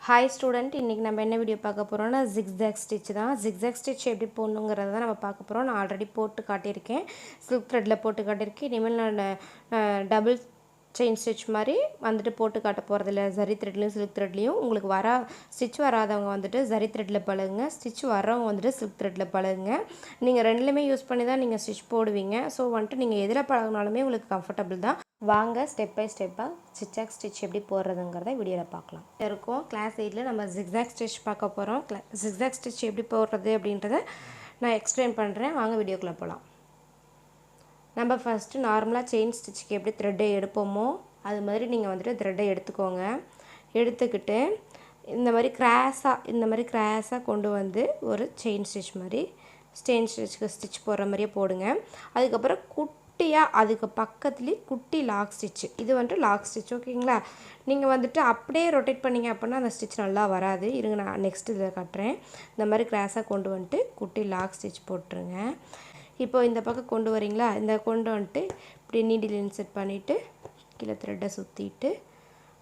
Hi student, இன்றைக்கி நம்ம என்ன வீடியோ பார்க்க போகிறோம்னா ஜிக்ஸாக் ஸ்டிச் தான். ஜிக்ஸாக் ஸ்டிச் எப்படி போடணுங்கிறத தான் நம்ம பார்க்க போகிறோம். நான் ஆல்ரெடி போட்டு காட்டியிருக்கேன், சில்க் த்ரெட்டில் போட்டு காட்டியிருக்கேன். இனிமேல் நான் டபுள் செயின் ஸ்டிச் மாதிரி வந்துட்டு போட்டு காட்ட போகிறதில்ல. ஜரி த்ரெட்லையும் சில்க் த்ரெட்லேயும் உங்களுக்கு ஸ்டிச் வராதவங்க வந்துட்டு ஜரி த்ரெட்டில் பழகுங்க, ஸ்டிச் வரவங்க வந்துட்டு சில்க் த்ரெட்டில் பழகுங்க. நீங்கள் ரெண்டுலேயுமே யூஸ் பண்ணி தான் நீங்கள் ஸ்டிச் போடுவீங்க. ஸோ வந்துட்டு நீங்கள் எதில் பழகினாலுமே உங்களுக்கு கம்ஃபர்டபுள் தான். வாங்க ஸ்டெப் பை ஸ்டெப்பாக ஜிக்ஸாக் ஸ்டிச் எப்படி போடுறதுங்கிறத வீடியோவில் பார்க்கலாம். இருக்கும் கிளாஸ் 8ல் நம்ம ஜிக்ஸாக் ஸ்டிச் பார்க்க போகிறோம். ஜிக்ஸாக் ஸ்டிச் எப்படி போடுறது அப்படின்றத நான் எக்ஸ்பிளைன் பண்ணுறேன். வாங்க வீடியோக்குள்ளே போகலாம். நம்ம ஃபஸ்ட்டு நார்மலாக செயின் ஸ்டிச்சுக்கு எப்படி த்ரெட்டை எடுப்போமோ அது மாதிரி நீங்கள் வந்துட்டு த்ரெட்டை எடுத்துக்கோங்க. எடுத்துக்கிட்டு இந்த மாதிரி கிராஸாக கொண்டு வந்து ஒரு செயின் ஸ்டிச் மாதிரி செயின் ஸ்டிச்சுக்கு ஸ்டிச் போடுற மாதிரியே போடுங்க. அதுக்கப்புறம் குட்டியாக அதுக்கு பக்கத்துலேயே குட்டி லாக் ஸ்டிச்சு, இது வந்துட்டு லாக் ஸ்டிச். ஓகேங்களா? நீங்கள் வந்துட்டு அப்படியே ரொட்டேட் பண்ணிங்க அப்படின்னா அந்த ஸ்டிச் நல்லா வராது. இருங்க, நான் நெக்ஸ்ட் இதில் காட்டுறேன். இந்த மாதிரி கிராஸாக கொண்டு வந்துட்டு குட்டி லாக் ஸ்டிச் போட்டுருங்க. இப்போ இந்த பக்கம் கொண்டு வரீங்களா, இந்த கொண்டு வந்துட்டு இப்படி நீடில் இன்செர்ட் பண்ணிவிட்டு கீழே த்ரெட்டை சுற்றிட்டு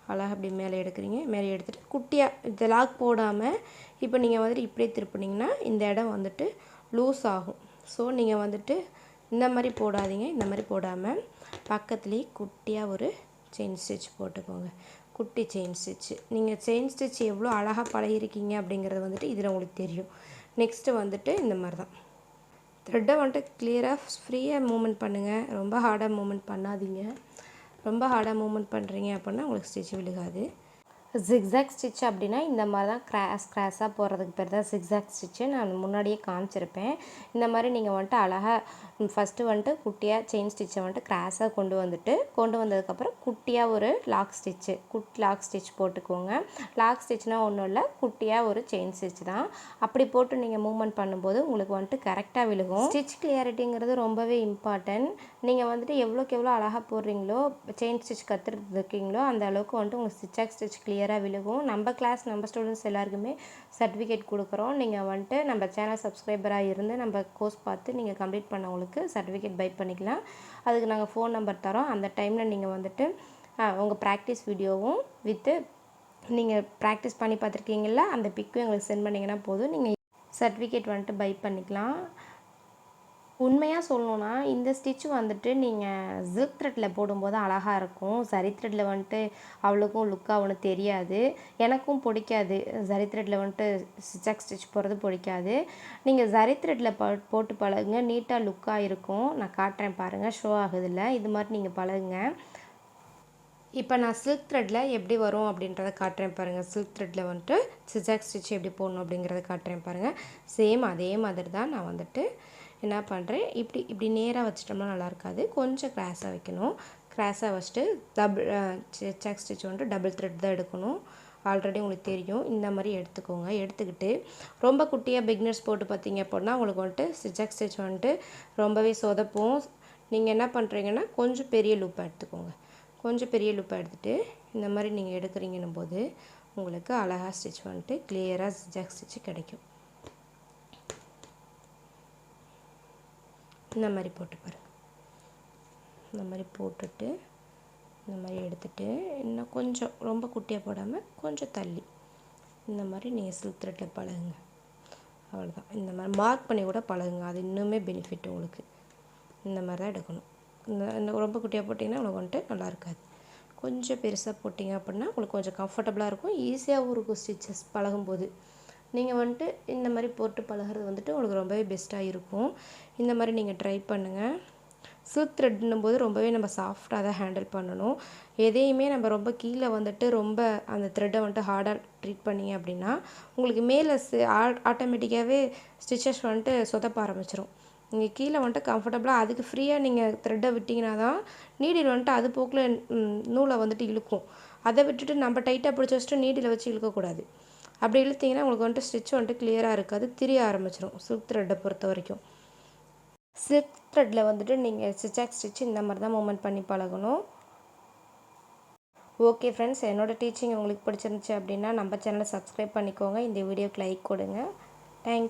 அழகாக அப்படி மேலே எடுக்கிறீங்க. மேலே எடுத்துகிட்டு குட்டியாக இந்த லாக் போடாமல் இப்போ நீங்கள் வந்துட்டு இப்படியே திருப்பினீங்கன்னா இந்த இடம் வந்துட்டு லூஸ் ஆகும். ஸோ நீங்கள் வந்துட்டு இந்த மாதிரி போடாதீங்க. இந்த மாதிரி போடாமல் பக்கத்துலேயே குட்டியாக ஒரு செயின் ஸ்டிச் போட்டுக்கோங்க. குட்டி செயின் ஸ்டிச்சு. நீங்கள் செயின் ஸ்டிச் எவ்வளோ அழகாக பழகிருக்கீங்க அப்படிங்கிறது வந்துட்டு இதில் உங்களுக்கு தெரியும். நெக்ஸ்ட்டு வந்துட்டு இந்த மாதிரி தான் த்ரெட்டை வந்துட்டு கிளியராக ஃப்ரீயாக மூவ்மெண்ட் பண்ணுங்கள். ரொம்ப ஹார்டாக மூவ்மெண்ட் பண்ணாதீங்க. ரொம்ப ஹார்டாக மூவ்மெண்ட் பண்ணுறீங்க அப்படின்னா உங்களுக்கு ஸ்டிச் விழுகாது. ஜிக்ஸாக் ஸ்டிச் அப்படின்னா இந்த மாதிரி தான் கிராஸாக போடுறதுக்கு பேர் தான் ஜிக்ஸாக் ஸ்டிச்சு. நான் முன்னாடியே காமிச்சிருப்பேன். இந்த மாதிரி நீங்கள் வந்துட்டு அழகாக ஃபஸ்ட்டு வந்துட்டு குட்டியாக செயின் ஸ்டிச்சை வந்துட்டு கிராஸாக கொண்டு வந்ததுக்கப்புறம் குட்டியாக ஒரு லாக் ஸ்டிச் போட்டுக்கோங்க. லாக் ஸ்டிச்னால் ஒன்றும் இல்லை, குட்டியாக ஒரு செயின் ஸ்டிச் தான். அப்படி போட்டு நீங்கள் மூவ்மெண்ட் பண்ணும்போது உங்களுக்கு வந்துட்டு கரெக்டாக விழுகும். ஸ்டிச் கிளியாரிட்டிங்கிறது ரொம்பவே இம்பார்ட்டன்ட். நீங்கள் வந்துட்டு எவ்வளோக்கு எவ்வளோ அழகாக போடுறீங்களோ, செயின் ஸ்டிச் கற்றுருக்கீங்களோ அந்த அளவுக்கு வந்துட்டு உங்கள் ஜிக்ஸாக் ஸ்டிச் கிளியராக விழுகும். நம்ம ஸ்டூடெண்ட்ஸ் எல்லாருக்குமே சர்டிஃபிகேட் கொடுக்குறோம். நீங்கள் வந்துட்டு நம்ம சேனல் சப்ஸ்கிரைபராக இருந்து நம்ம கோர்ஸ் பார்த்து நீங்கள் கம்ப்ளீட் பண்ணவங்களுக்கு சர்டிஃபிகேட் பை பண்ணிக்கலாம். அதுக்கு நாங்கள் ஃபோன் நம்பர் தரோம். அந்த டைமில் நீங்கள் வந்துட்டு உங்கள் ப்ராக்டிஸ் வீடியோவும் வித்து நீங்கள் ப்ராக்டிஸ் பண்ணி பார்த்துருக்கீங்களா அந்த பிக்கும் எங்களுக்கு சென்ட் பண்ணிங்கன்னா போதும், நீங்கள் சர்டிஃபிகேட் வந்துட்டு பை பண்ணிக்கலாம். உண்மையாக சொல்லணுன்னா இந்த ஸ்டிச் வந்துட்டு நீங்கள் ஜிப் த்ரெட்டில் போடும்போது அழகாக இருக்கும். ஜரி த்ரெட்டில் வந்துட்டு அவ்வளோக்கும் லுக்காக ஒன்று தெரியாது. எனக்கும் பிடிக்காது ஜரி த்ரெட்டில் வந்துட்டு ஜிக்ஸாக் ஸ்டிச் போடுறது பிடிக்காது. நீங்கள் ஜரி த்ரெட்டில் போட்டு பழகுங்க, நீட்டாக லுக்காக இருக்கும். நான் காட்டுறேன் பாருங்கள், ஷோ ஆகுதில்ல, இது மாதிரி நீங்கள் பழகுங்க. இப்போ நான் சில்க் த்ரெட்டில் எப்படி வரும் அப்படின்றத காட்டுறேன் பாருங்கள். சில்க் த்ரெட்டில் வந்துட்டு ஜிக்ஸாக் ஸ்டிச் எப்படி போடணும் அப்படிங்கிறத காட்டுறேன் பாருங்கள். சேம் அதே மாதிரி தான் நான் வந்துட்டு என்ன பண்ணுறேன், இப்படி நேராக வச்சிட்டோம்னா நல்லா இருக்காது. கொஞ்சம் கிராஸாக வைக்கணும். கிராஸாக வச்சுட்டு ஜிக்ஸாக் ஸ்டிச் வந்துட்டு டபுள் த்ரெட் தான் எடுக்கணும். ஆல்ரெடி உங்களுக்கு தெரியும். இந்த மாதிரி எடுத்துக்கோங்க. எடுத்துக்கிட்டு ரொம்ப குட்டியாக பிகினர்ஸ் போட்டு பார்த்தீங்க அப்படின்னா உங்களுக்கு வந்துட்டு ஜிக்ஸாக் ஸ்டிச் வந்துட்டு ரொம்பவே சொதப்பும். நீங்கள் என்ன பண்ணுறீங்கன்னா கொஞ்சம் பெரிய லூப்பாக எடுத்துக்கோங்க. கொஞ்சம் பெரிய லூப்பாக எடுத்துகிட்டு இந்த மாதிரி நீங்கள் எடுக்கிறீங்கன்னும் போது உங்களுக்கு அழகாக ஸ்டிச் வந்துட்டு கிளியராக ஜிக்ஸாக் ஸ்டிச் கிடைக்கும். இந்த மாதிரி போட்டு பாருங்கள். இந்த மாதிரி போட்டுட்டு இந்த மாதிரி எடுத்துகிட்டு இன்னும் கொஞ்சம் ரொம்ப குட்டியாக போடாமல் கொஞ்சம் தள்ளி இந்த மாதிரி நீங்கள் சில்க் த்ரெட்டில் பழகுங்க. அவ்வளோதான். இந்த மாதிரி மார்க் பண்ணி கூட பழகுங்க, அது இன்னுமே பெனிஃபிட் உங்களுக்கு. இந்த மாதிரி தான் எடுக்கணும். இந்த ரொம்ப குட்டியாக போட்டிங்கன்னா உங்களுக்கு வந்துட்டு நல்லா இருக்காது. கொஞ்சம் பெருசாக போட்டிங்க அப்படின்னா உங்களுக்கு கொஞ்சம் கம்ஃபர்டபுளாக இருக்கும், ஈஸியாகவும் இருக்கும் ஸ்டிச்சஸ் பழகும்போது. நீங்கள் வந்துட்டு இந்த மாதிரி போட்டு பழகிறது வந்துட்டு உங்களுக்கு ரொம்பவே பெஸ்ட்டாக இருக்கும். இந்த மாதிரி நீங்கள் ட்ரை பண்ணுங்கள். சில்க் த்ரெட்னும் போது ரொம்பவே நம்ம சாஃப்டாக தான் ஹேண்டில் பண்ணணும். எதையுமே நம்ம ரொம்ப கீழே வந்துட்டு ரொம்ப அந்த த்ரெட்டை வந்துட்டு ஹார்டாக ட்ரீட் பண்ணிங்க அப்படின்னா உங்களுக்கு மேலே ஆட்டோமேட்டிக்காகவே ஸ்டிச்சஸ் வந்துட்டு சொதப்ப ஆரம்பிச்சிடும். நீங்கள் கீழே வந்துட்டு கம்ஃபர்டபுளாக அதுக்கு ஃப்ரீயாக நீங்கள் த்ரெட்டை விட்டிங்கன்னா தான் நீடில் வந்துட்டு அது போக்கில் நூலை வந்துட்டு இழுக்கும். அதை விட்டுட்டு நம்ம டைட்டாக பிடிச்சி வச்சுட்டு நீடில் வச்சு இழுக்கக்கூடாது. அப்படி இழுத்திங்கன்னா உங்களுக்கு வந்துட்டு ஸ்டிச் வந்துட்டு கிளியராக இருக்காது, திரிய ஆரம்பிச்சிடும். சில்க் த்ரெட்டை பொறுத்த வரைக்கும் சில்க் த்ரெட்டில் வந்துட்டு நீங்கள் ஜிக்ஸாக் ஸ்டிச் இந்த மாதிரி தான் மூவ்மெண்ட் பண்ணி பழகணும். ஓகே ஃப்ரெண்ட்ஸ், என்னோடய டீச்சிங் உங்களுக்கு பிடிச்சிருந்துச்சு அப்படின்னா நம்ம சேனலை சப்ஸ்கிரைப் பண்ணிக்கோங்க. இந்த வீடியோக்கு லைக் கொடுங்க. தேங்க்யூ.